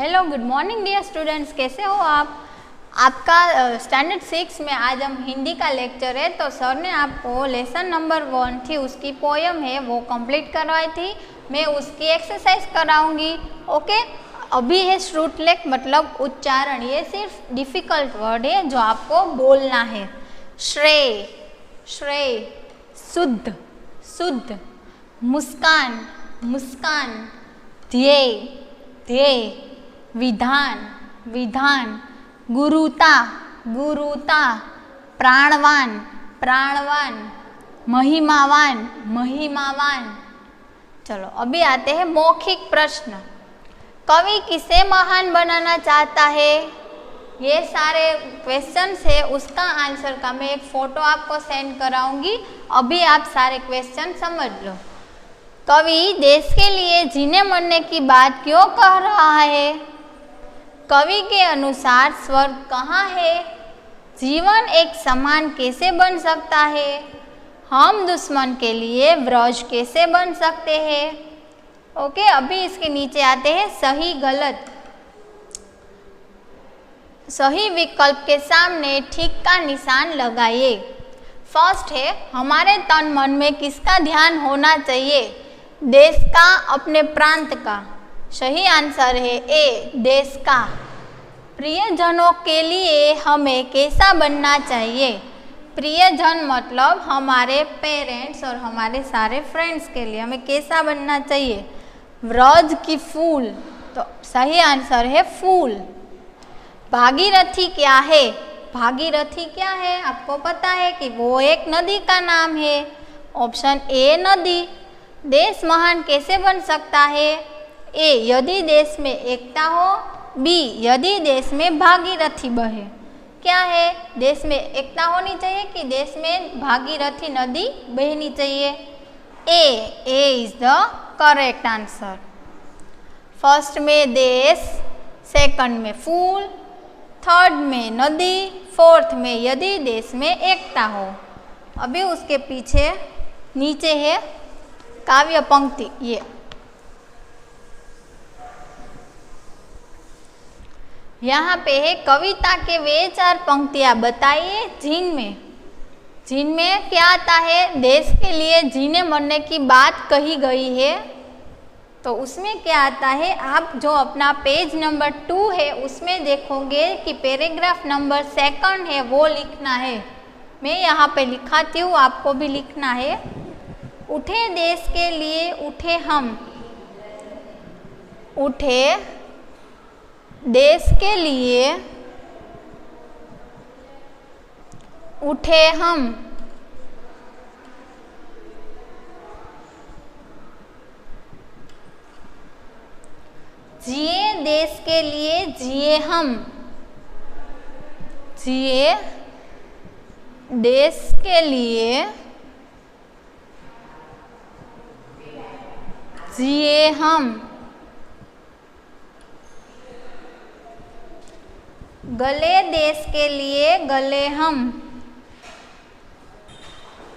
Hello, good morning dear students, कैसे हो आप? आपका स्टैंडर्ड 6 में आज हम हिंदी का लेक्चर है। तो सर ने आपको लेसन नंबर 1 थी, उसकी पोयम है वो कंप्लीट करवाई थी। मैं उसकी एक्सरसाइज कराऊंगी। ओके, अभी है श्रुतलेख मतलब उच्चारण। ये सिर्फ डिफ़िकल्ट वर्ड है जो आपको बोलना है। श्रेय, श्रेय, शुद्ध, शुद्ध, मुस्कान, मुस्कान, ध्येय, ध्येय, विधान, विधान, गुरुता, गुरुता, प्राणवान, प्राणवान, महिमावान, महिमावान। चलो अभी आते हैं मौखिक प्रश्न। कवि किसे महान बनाना चाहता है? ये सारे क्वेश्चंस है, उसका आंसर का मैं एक फोटो आपको सेंड कराऊंगी। अभी आप सारे क्वेश्चन समझ लो। कवि देश के लिए जीने मरने की बात क्यों कह रहा है? कवि के अनुसार स्वर्ग कहाँ है? जीवन एक समान कैसे बन सकता है? हम दुश्मन के लिए व्रज कैसे बन सकते हैं? ओके, अभी इसके नीचे आते हैं सही गलत। सही विकल्प के सामने ठीक का निशान लगाइए। फर्स्ट है, हमारे तन मन में किसका ध्यान होना चाहिए? देश का, अपने प्रांत का। सही आंसर है ए, देश का। प्रियजनों के लिए हमें कैसा बनना चाहिए? प्रियजन मतलब हमारे पेरेंट्स और हमारे सारे फ्रेंड्स के लिए हमें कैसा बनना चाहिए? व्रज की फूल। तो सही आंसर है फूल। भागीरथी क्या है? भागीरथी क्या है? आपको पता है कि वो एक नदी का नाम है। ऑप्शन ए, नदी। देश महान कैसे बन सकता है? ए, यदि देश में एकता हो। बी, यदि देश में भागीरथी बहे। क्या है? देश में एकता होनी चाहिए कि देश में भागीरथी नदी बहनी चाहिए? A is the correct answer. First में देश, सेकंड में फूल, थर्ड में नदी, फोर्थ में यदि देश में एकता हो। अभी उसके पीछे नीचे है काव्य पंक्ति। ये यहाँ पे है कविता के वे 4 पंक्तियाँ बताइए जिनमें क्या आता है? देश के लिए जीने मरने की बात कही गई है। तो उसमें क्या आता है? आप जो अपना पेज नंबर 2 है उसमें देखोगे कि पैराग्राफ नंबर 2 है वो लिखना है। मैं यहाँ पे लिखाती हूँ, आपको भी लिखना है। उठे देश के लिए उठे हम, उठे देश के लिए उठे हम, जिए देश के लिए जिए हम, जिए देश के लिए जिए हम, गले देश के लिए गले हम,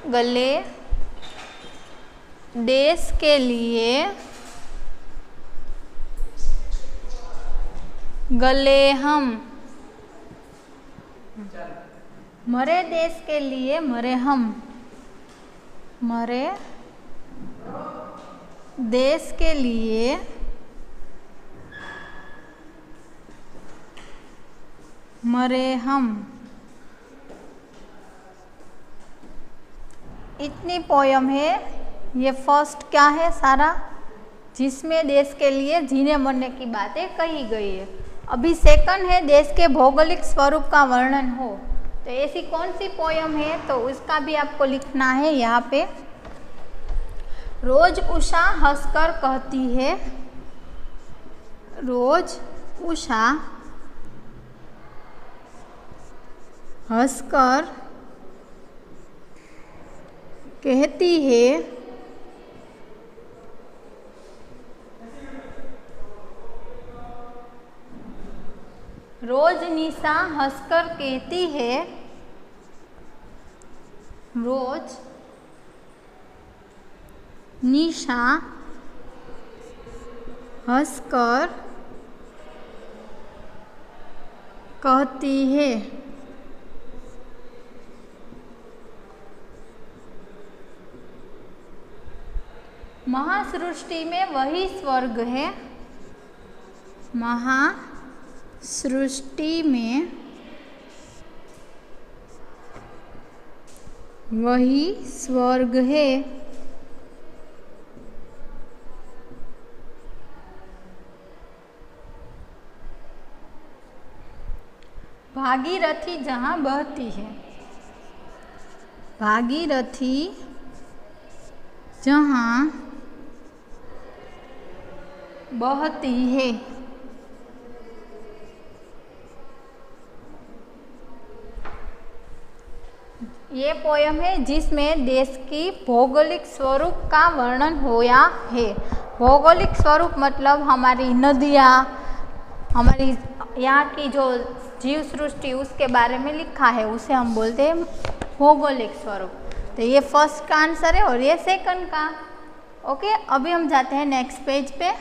गले देश के लिए गले हम, मरे देश के लिए मरे हम, मरे देश के लिए मरे हम। इतनी पोयम है। ये फर्स्ट क्या है सारा? जिसमें देश के लिए जीने मरने की बातें कही गई है। अभी सेकंड है देश के भौगोलिक स्वरूप का वर्णन हो। तो ऐसी कौन सी पोयम है? तो उसका भी आपको लिखना है यहाँ पे। रोज उषा हंसकर कहती है, रोज उषा हंसकर कहती है, रोज निशा हंसकर कहती है, रोज निशा हंसकर कहती है। महासृष्टि में वही स्वर्ग है। महासृष्टि में वही स्वर्ग है। भागीरथी जहाँ बहती है। भागीरथी जहाँ बहती है। ये पोयम है जिसमें देश की भौगोलिक स्वरूप का वर्णन होया है। भौगोलिक स्वरूप मतलब हमारी नदियाँ, हमारी यहाँ की जो जीव सृष्टि उसके बारे में लिखा है, उसे हम बोलते हैं भौगोलिक स्वरूप। तो ये फर्स्ट का आंसर है और ये सेकंड का। ओके, अभी हम जाते हैं नेक्स्ट पेज पे।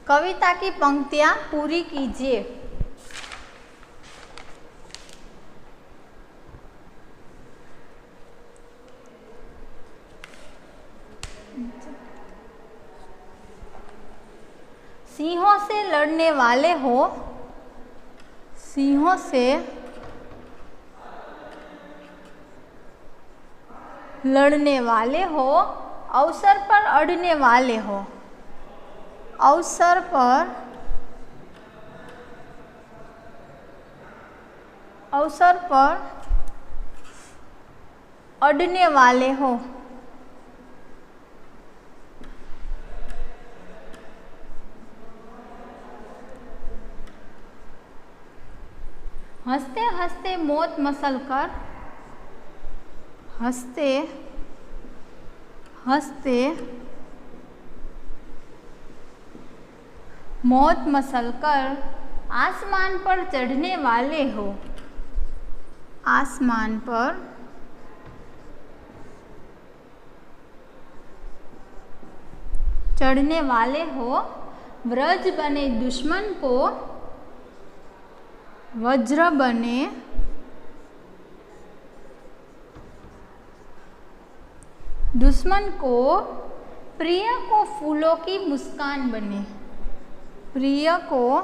कविता की पंक्तियाँ पूरी कीजिए। सिंहों से लड़ने वाले हो, सिंहों से लड़ने वाले हो, अवसर पर अड़ने वाले हो, अवसर पर अड़ने वाले हो। हंसते हंसते मौत मसल कर, हंसते हंसते मौत मसल कर आसमान पर चढ़ने वाले हो, आसमान पर चढ़ने वाले हो। व्रज बने दुश्मन को, वज्र बने दुश्मन को, प्रिय को फूलों की मुस्कान बने, प्रिय को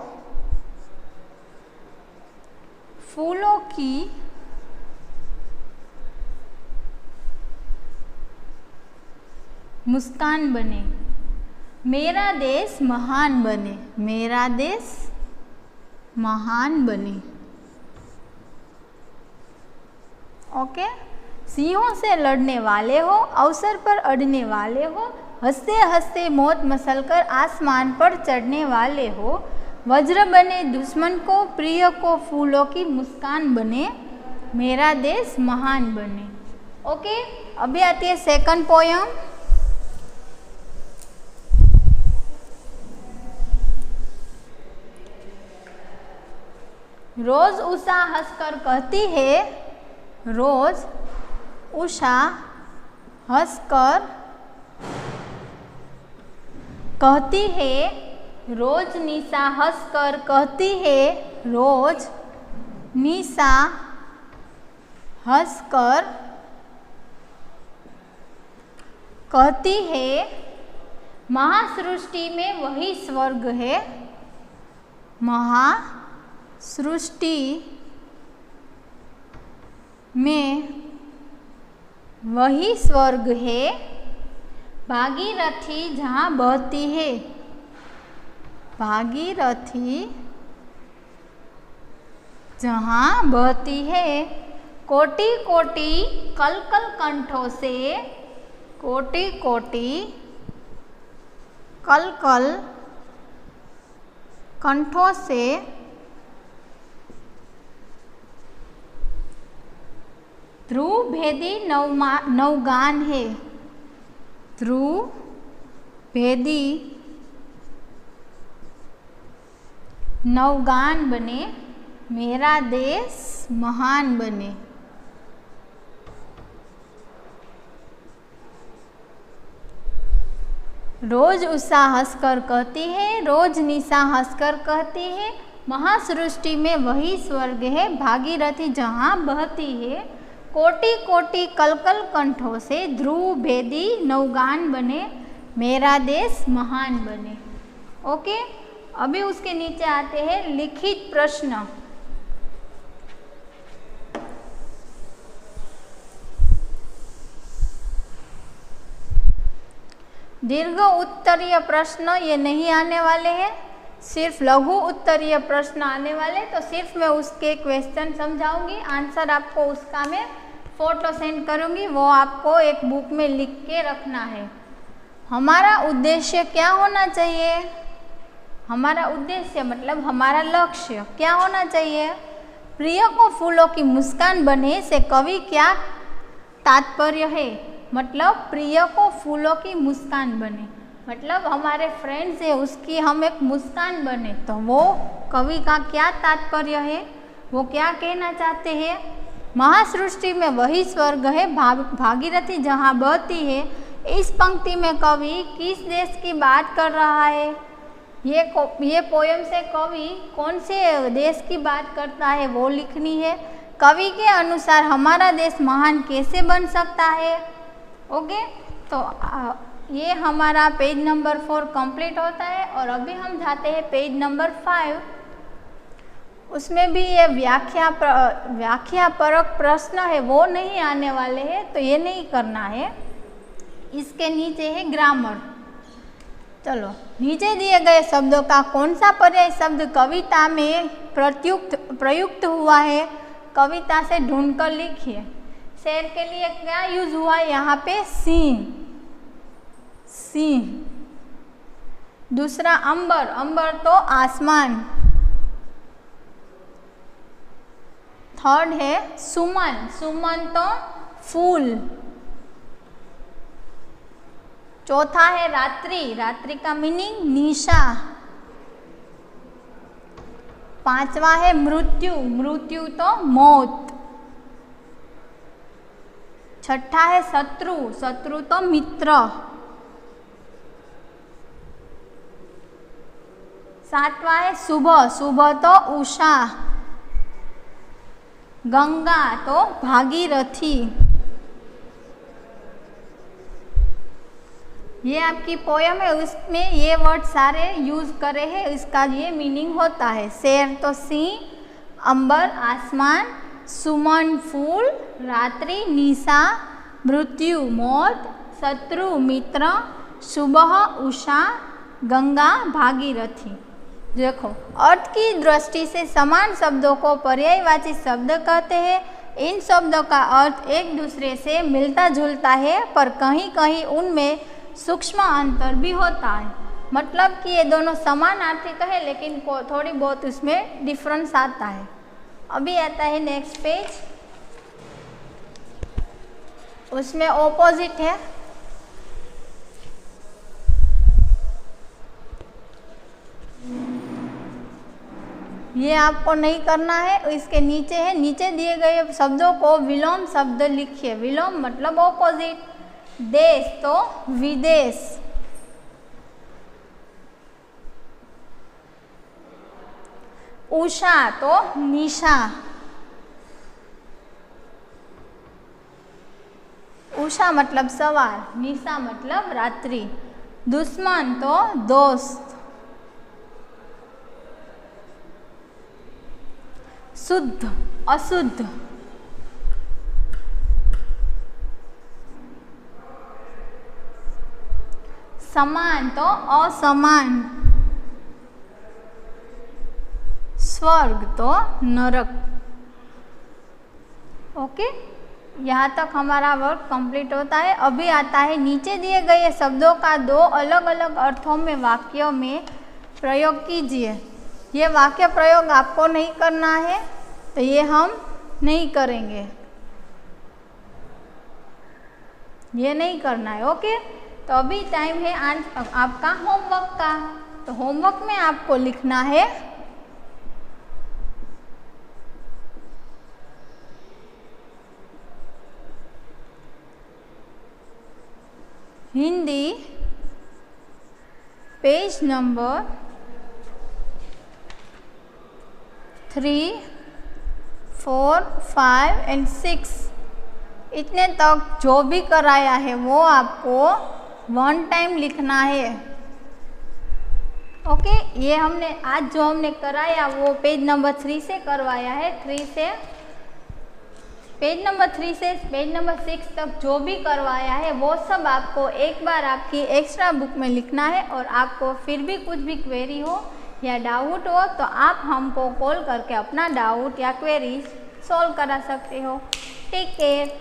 फूलों की मुस्कान बने। मेरा देश महान बने, मेरा देश महान बने। ओके, सिंहों से लड़ने वाले हो, अवसर पर अड़ने वाले हो, हंसते हंसते मौत मसलकर आसमान पर चढ़ने वाले हो, वज्र बने दुश्मन को, प्रिय को फूलों की मुस्कान बने, मेरा देश महान बने। ओके, अभी आती है सेकंड पोयम। रोज उषा हंसकर कहती है, रोज उषा हंसकर कहती है, रोज निशा हंसकर कहती है, रोज निशा हंसकर कहती है, महासृष्टि में वही स्वर्ग है, महासृष्टि में वही स्वर्ग है, भागीरथी जहाँ बहती है, भागीरथी जहाँ बहती है, कोटि कोटि कल कल कंठों से, कोटि कोटि कल कल कंठों से ध्रुव भेदी नवगान है, ध्रुव भेदी नवगान बने, मेरा देश महान बने। रोज उषा हंसकर कहती है, रोज निशा हंसकर कहती है, महासृष्टि में वही स्वर्ग है, भागीरथी जहाँ बहती है। कोटि कोटि कलकल कंठों से ध्रुव भेदी नवगान बने, मेरा देश महान बने। ओके, अभी उसके नीचे आते हैं लिखित प्रश्न। दीर्घ उत्तरीय प्रश्न ये नहीं आने वाले हैं, सिर्फ लघु उत्तरीय प्रश्न आने वाले। तो सिर्फ मैं उसके क्वेश्चन समझाऊंगी, आंसर आपको उसका मैं फोटो सेंड करूंगी, वो आपको एक बुक में लिख के रखना है। हमारा उद्देश्य क्या होना चाहिए? हमारा उद्देश्य मतलब हमारा लक्ष्य क्या होना चाहिए? प्रिय को फूलों की मुस्कान बने से कवि क्या तात्पर्य है? मतलब प्रिय को फूलों की मुस्कान बने, मतलब हमारे फ्रेंड्स है उसकी हम एक मुस्कान बने, तो वो कवि का क्या तात्पर्य है, वो क्या कहना चाहते हैं? महासृष्टि में वही स्वर्ग है, भागीरथी जहाँ बहती है। इस पंक्ति में कवि किस देश की बात कर रहा है? ये पोयम से कवि कौन से देश की बात करता है वो लिखनी है। कवि के अनुसार हमारा देश महान कैसे बन सकता है? ओके, तो ये हमारा पेज नंबर 4 कंप्लीट होता है। और अभी हम जाते हैं पेज नंबर 5। उसमें भी ये व्याख्या परक प्रश्न है वो नहीं आने वाले हैं, तो ये नहीं करना है। इसके नीचे है ग्रामर। चलो, नीचे दिए गए शब्दों का कौन सा पर्याय शब्द कविता में प्रयुक्त हुआ है? कविता से ढूंढकर लिखिए। शेर के लिए क्या यूज हुआ है यहाँ पे? सिंह, सिंह। दूसरा अंबर, अंबर तो आसमान। थर्ड है सुमन, सुमन तो फूल। चौथा है रात्रि, रात्रि का मीनिंग निशा। पांचवा है मृत्यु, मृत्यु तो मौत। छठा है शत्रु, शत्रु तो मित्र। सातवां है सुबह, सुबह तो उषा। गंगा तो भागीरथी। ये आपकी पोयम है, उसमें ये वर्ड सारे यूज करे हैं, इसका ये मीनिंग होता है। शेर तो सिंह, अंबर आसमान, सुमन फूल, रात्रि निशा, मृत्यु मौत, शत्रु मित्र, सुबह उषा, गंगा भागीरथी। देखो, अर्थ की दृष्टि से समान शब्दों को पर्यायवाची शब्द कहते हैं। इन शब्दों का अर्थ एक दूसरे से मिलता जुलता है, पर कहीं कहीं उनमें सूक्ष्म अंतर भी होता है। मतलब कि ये दोनों समानार्थी तो है, लेकिन थोड़ी बहुत उसमें डिफरेंस आता है। अभी आता है नेक्स्ट पेज, उसमें ऑपोजिट है। ये आपको नहीं करना है, इसके नीचे है। नीचे दिए गए शब्दों को विलोम शब्द लिखिए। विलोम मतलब ऑपोजिट। देश तो विदेश। उषा तो निशा। उषा मतलब सवार, निशा मतलब रात्रि। दुश्मन तो दोस्त। शुद्ध अशुद्ध। समान तो असमान। स्वर्ग तो नरक। ओके, यहाँ तक हमारा वर्क कंप्लीट होता है। अभी आता है नीचे दिए गए शब्दों का दो अलग अलग अर्थों में वाक्यों में प्रयोग कीजिए। ये वाक्य प्रयोग आपको नहीं करना है, तो ये हम नहीं करेंगे, ये नहीं करना है। ओके, तो अभी टाइम है आज आपका होमवर्क का। तो होमवर्क में आपको लिखना है हिंदी पेज नंबर 3, 4, 5 एंड 6 इतने तक जो भी कराया है वो आपको 1 टाइम लिखना है। ओके, ये हमने आज जो हमने कराया वो पेज नंबर 3 से करवाया है। पेज नंबर 3 से पेज नंबर 6 तक जो भी करवाया है वो सब आपको एक बार आपकी एक्स्ट्रा बुक में लिखना है। और आपको फिर भी कुछ भी क्वेरी हो या डाउट हो तो आप हमको कॉल करके अपना डाउट या क्वेरी सॉल्व करा सकते हो। Take care.